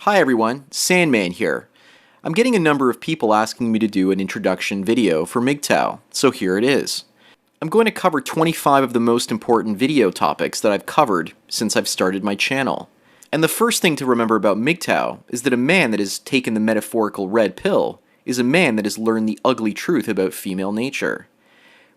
Hi everyone, Sandman here. I'm getting a number of people asking me to do an introduction video for MGTOW, so here it is. I'm going to cover 25 of the most important video topics that I've covered since I've started my channel. And the first thing to remember about MGTOW is that a man that has taken the metaphorical red pill is a man that has learned the ugly truth about female nature.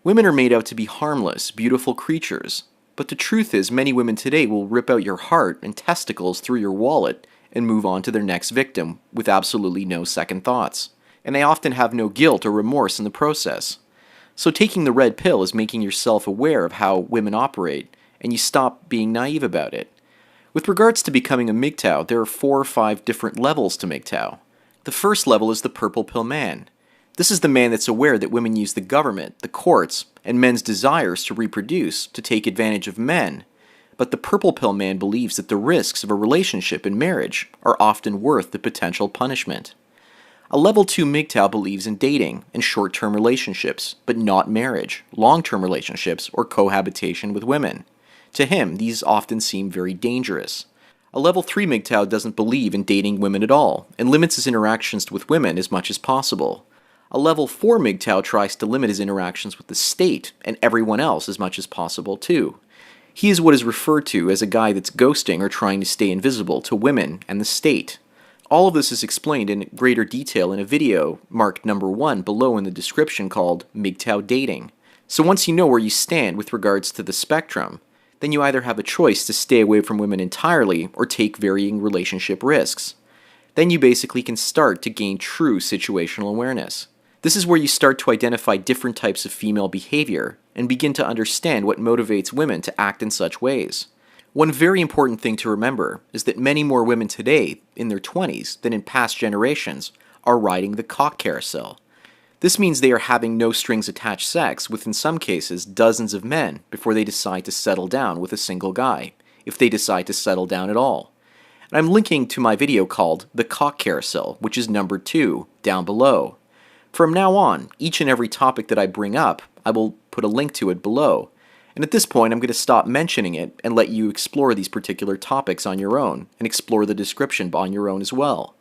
Women are made out to be harmless, beautiful creatures, but the truth is many women today will rip out your heart and testicles through your wallet and move on to their next victim with absolutely no second thoughts. And they often have no guilt or remorse in the process. So taking the red pill is making yourself aware of how women operate, and you stop being naive about it. With regards to becoming a MGTOW, there are 4 or 5 different levels to MGTOW. The first level is the purple pill man. This is the man that's aware that women use the government, the courts, and men's desires to reproduce to take advantage of men. But the purple pill man believes that the risks of a relationship and marriage are often worth the potential punishment. A level 2 MGTOW believes in dating and short-term relationships, but not marriage, long-term relationships, or cohabitation with women. To him, these often seem very dangerous. A level 3 MGTOW doesn't believe in dating women at all, and limits his interactions with women as much as possible. A level 4 MGTOW tries to limit his interactions with the state and everyone else as much as possible too. He is what is referred to as a guy that's ghosting or trying to stay invisible to women and the state. All of this is explained in greater detail in a video marked number 1 below in the description called MGTOW Dating. So once you know where you stand with regards to the spectrum, then you either have a choice to stay away from women entirely or take varying relationship risks. Then you basically can start to gain true situational awareness. This is where you start to identify different types of female behavior and begin to understand what motivates women to act in such ways. One very important thing to remember is that many more women today, in their 20s, than in past generations, are riding the cock carousel. This means they are having no strings attached sex with, in some cases, dozens of men before they decide to settle down with a single guy, if they decide to settle down at all. And I'm linking to my video called The Cock Carousel, which is number 2, down below. From now on, each and every topic that I bring up, I will put a link to it below. And at this point, I'm going to stop mentioning it and let you explore these particular topics on your own, and explore the description on your own as well.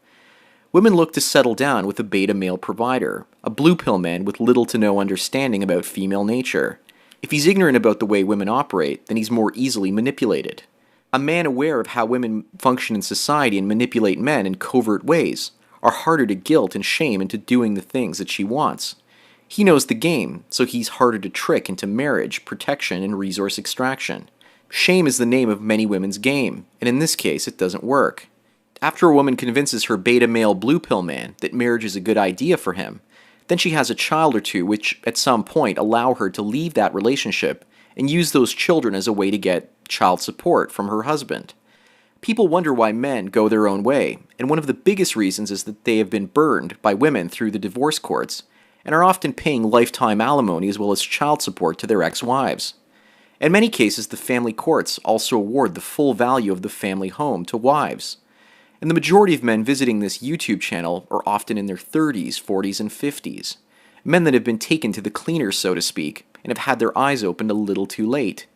Women look to settle down with a beta male provider, a blue pill man with little to no understanding about female nature. If he's ignorant about the way women operate, then he's more easily manipulated. A man aware of how women function in society and manipulate men in covert ways are harder to guilt and shame into doing the things that she wants. He knows the game, so he's harder to trick into marriage, protection, and resource extraction. Shame is the name of many women's game, and in this case it doesn't work. After a woman convinces her beta male blue pill man that marriage is a good idea for him, then she has a child or two which at some point allow her to leave that relationship and use those children as a way to get child support from her husband. People wonder why men go their own way, and one of the biggest reasons is that they have been burned by women through the divorce courts, and are often paying lifetime alimony as well as child support to their ex-wives. In many cases, the family courts also award the full value of the family home to wives. And the majority of men visiting this YouTube channel are often in their 30s, 40s, and 50s. Men that have been taken to the cleaners, so to speak, and have had their eyes opened a little too late.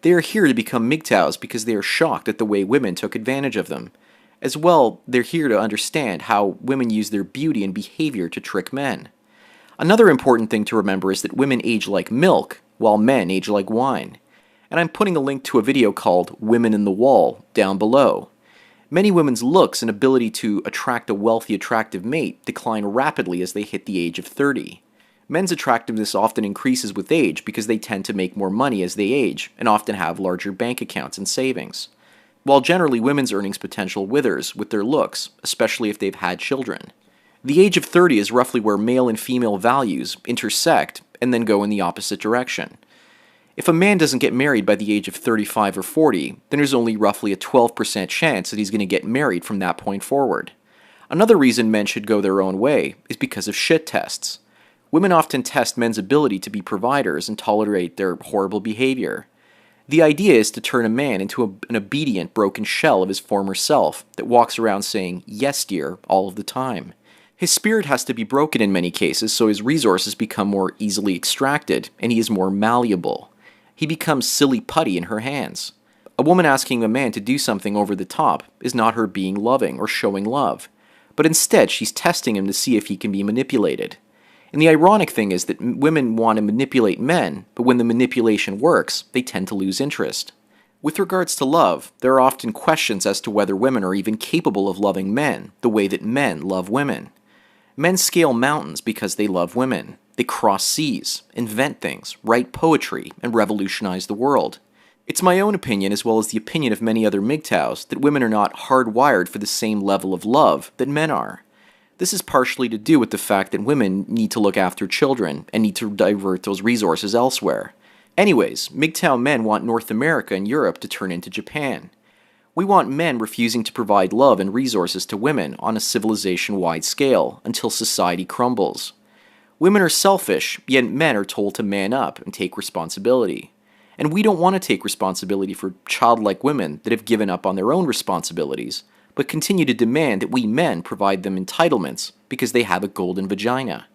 They are here to become MGTOWs because they are shocked at the way women took advantage of them. As well, they're here to understand how women use their beauty and behavior to trick men. Another important thing to remember is that women age like milk, while men age like wine. And I'm putting a link to a video called Women in the Wall down below. Many women's looks and ability to attract a wealthy, attractive mate decline rapidly as they hit the age of 30. Men's attractiveness often increases with age because they tend to make more money as they age and often have larger bank accounts and savings. While generally women's earnings potential withers with their looks, especially if they've had children. The age of 30 is roughly where male and female values intersect and then go in the opposite direction. If a man doesn't get married by the age of 35 or 40, then there's only roughly a 12% chance that he's going to get married from that point forward. Another reason men should go their own way is because of shit tests. Women often test men's ability to be providers and tolerate their horrible behavior. The idea is to turn a man into an obedient, broken shell of his former self that walks around saying, "Yes, dear," all of the time. His spirit has to be broken in many cases so his resources become more easily extracted and he is more malleable. He becomes silly putty in her hands. A woman asking a man to do something over the top is not her being loving or showing love, but instead she's testing him to see if he can be manipulated. And the ironic thing is that women want to manipulate men, but when the manipulation works, they tend to lose interest. With regards to love, there are often questions as to whether women are even capable of loving men the way that men love women. Men scale mountains because they love women. They cross seas, invent things, write poetry, and revolutionize the world. It's my own opinion, as well as the opinion of many other MGTOWs, that women are not hardwired for the same level of love that men are. This is partially to do with the fact that women need to look after children and need to divert those resources elsewhere. Anyways, MGTOW men want North America and Europe to turn into Japan. We want men refusing to provide love and resources to women on a civilization-wide scale until society crumbles. Women are selfish, yet men are told to man up and take responsibility. And we don't want to take responsibility for childlike women that have given up on their own responsibilities, but continue to demand that we men provide them entitlements because they have a golden vagina.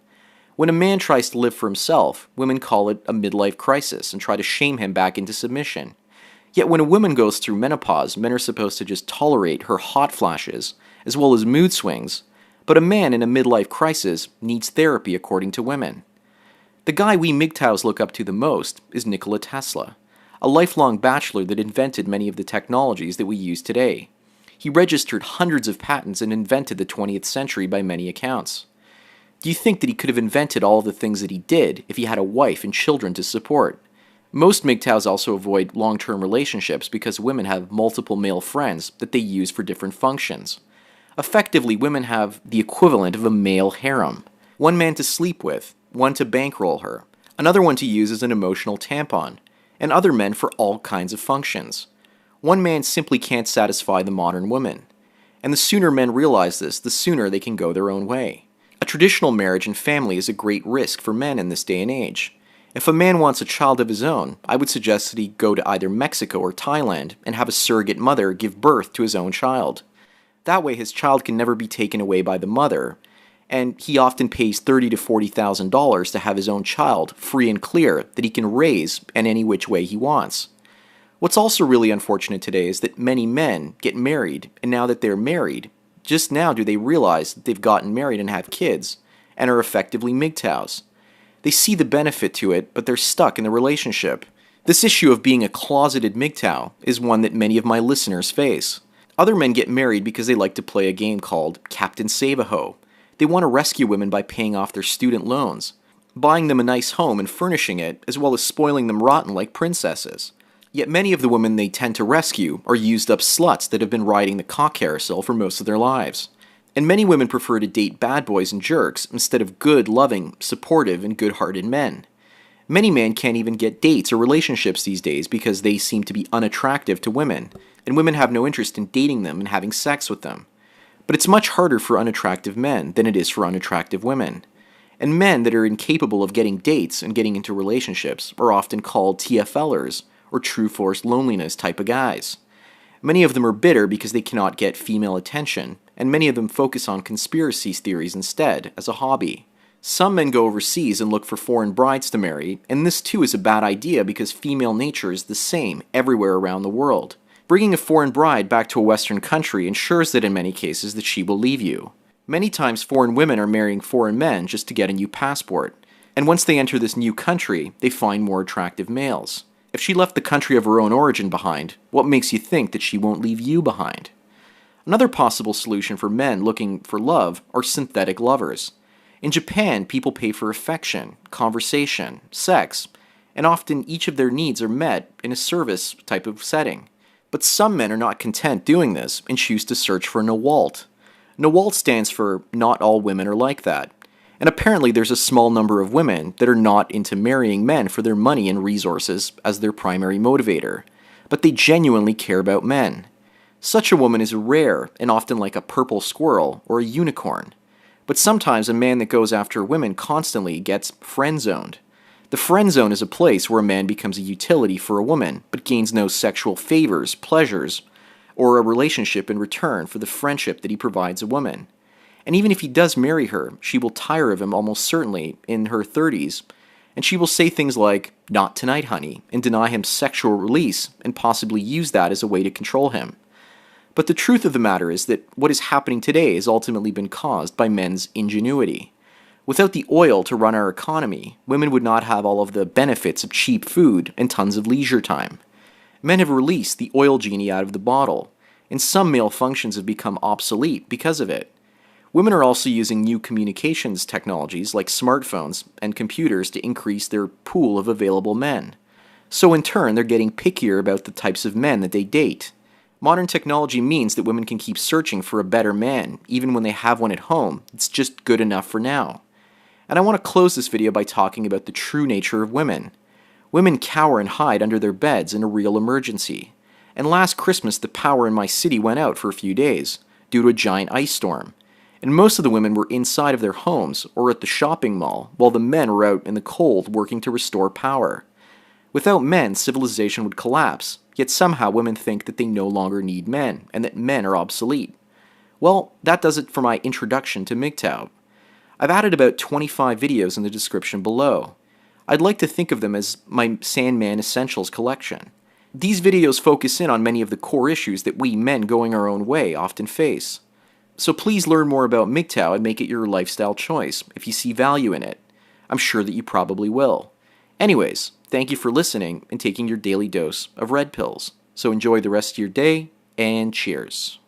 When a man tries to live for himself, women call it a midlife crisis and try to shame him back into submission. Yet when a woman goes through menopause, men are supposed to just tolerate her hot flashes, as well as mood swings, but a man in a midlife crisis needs therapy according to women. The guy we MGTOWs look up to the most is Nikola Tesla, a lifelong bachelor that invented many of the technologies that we use today. He registered hundreds of patents and invented the 20th century by many accounts. Do you think that he could have invented all of the things that he did if he had a wife and children to support? Most MGTOWs also avoid long-term relationships because women have multiple male friends that they use for different functions. Effectively, women have the equivalent of a male harem. One man to sleep with, one to bankroll her, another one to use as an emotional tampon, and other men for all kinds of functions. One man simply can't satisfy the modern woman. And the sooner men realize this, the sooner they can go their own way. A traditional marriage and family is a great risk for men in this day and age. If a man wants a child of his own, I would suggest that he go to either Mexico or Thailand and have a surrogate mother give birth to his own child. That way his child can never be taken away by the mother, and he often pays $30,000 to $40,000 to have his own child free and clear that he can raise in any which way he wants. What's also really unfortunate today is that many men get married, and now that they're married, just now do they realize that they've gotten married and have kids, and are effectively MGTOWs. They see the benefit to it, but they're stuck in the relationship. This issue of being a closeted MGTOW is one that many of my listeners face. Other men get married because they like to play a game called Captain Save-A-Ho. They want to rescue women by paying off their student loans, buying them a nice home and furnishing it, as well as spoiling them rotten like princesses. Yet many of the women they tend to rescue are used-up sluts that have been riding the cock carousel for most of their lives. And many women prefer to date bad boys and jerks instead of good, loving, supportive, and good-hearted men. Many men can't even get dates or relationships these days because they seem to be unattractive to women, and women have no interest in dating them and having sex with them. But it's much harder for unattractive men than it is for unattractive women. And men that are incapable of getting dates and getting into relationships are often called TFLers, or true forced loneliness type of guys. Many of them are bitter because they cannot get female attention, and many of them focus on conspiracy theories instead, as a hobby. Some men go overseas and look for foreign brides to marry, and this too is a bad idea because female nature is the same everywhere around the world. Bringing a foreign bride back to a Western country ensures that in many cases that she will leave you. Many times foreign women are marrying foreign men just to get a new passport, and once they enter this new country, they find more attractive males. If she left the country of her own origin behind, what makes you think that she won't leave you behind? Another possible solution for men looking for love are synthetic lovers. In Japan, people pay for affection, conversation, sex, and often each of their needs are met in a service type of setting. But some men are not content doing this and choose to search for NAWALT. NAWALT stands for Not All Women Are Like That. And apparently there's a small number of women that are not into marrying men for their money and resources as their primary motivator, but they genuinely care about men. Such a woman is rare and often like a purple squirrel or a unicorn. But sometimes a man that goes after women constantly gets friend-zoned. The friend zone is a place where a man becomes a utility for a woman, but gains no sexual favors, pleasures, or a relationship in return for the friendship that he provides a woman. And even if he does marry her, she will tire of him almost certainly in her 30s, And she will say things like, "Not tonight, honey," and deny him sexual release and possibly use that as a way to control him. But the truth of the matter is that what is happening today has ultimately been caused by men's ingenuity. Without the oil to run our economy, women would not have all of the benefits of cheap food and tons of leisure time. Men have released the oil genie out of the bottle, and some male functions have become obsolete because of it. Women are also using new communications technologies like smartphones and computers to increase their pool of available men. So in turn, they're getting pickier about the types of men that they date. Modern technology means that women can keep searching for a better man, even when they have one at home. It's just good enough for now. And I want to close this video by talking about the true nature of women. Women cower and hide under their beds in a real emergency. And last Christmas, the power in my city went out for a few days due to a giant ice storm. And most of the women were inside of their homes or at the shopping mall, while the men were out in the cold working to restore power. Without men, civilization would collapse, yet somehow women think that they no longer need men, and that men are obsolete. Well, that does it for my introduction to MGTOW. I've added about 25 videos in the description below. I'd like to think of them as my Sandman Essentials collection. These videos focus in on many of the core issues that we men going our own way often face. So please learn more about MGTOW and make it your lifestyle choice if you see value in it. I'm sure that you probably will. Anyways, thank you for listening and taking your daily dose of red pills. So enjoy the rest of your day, and cheers.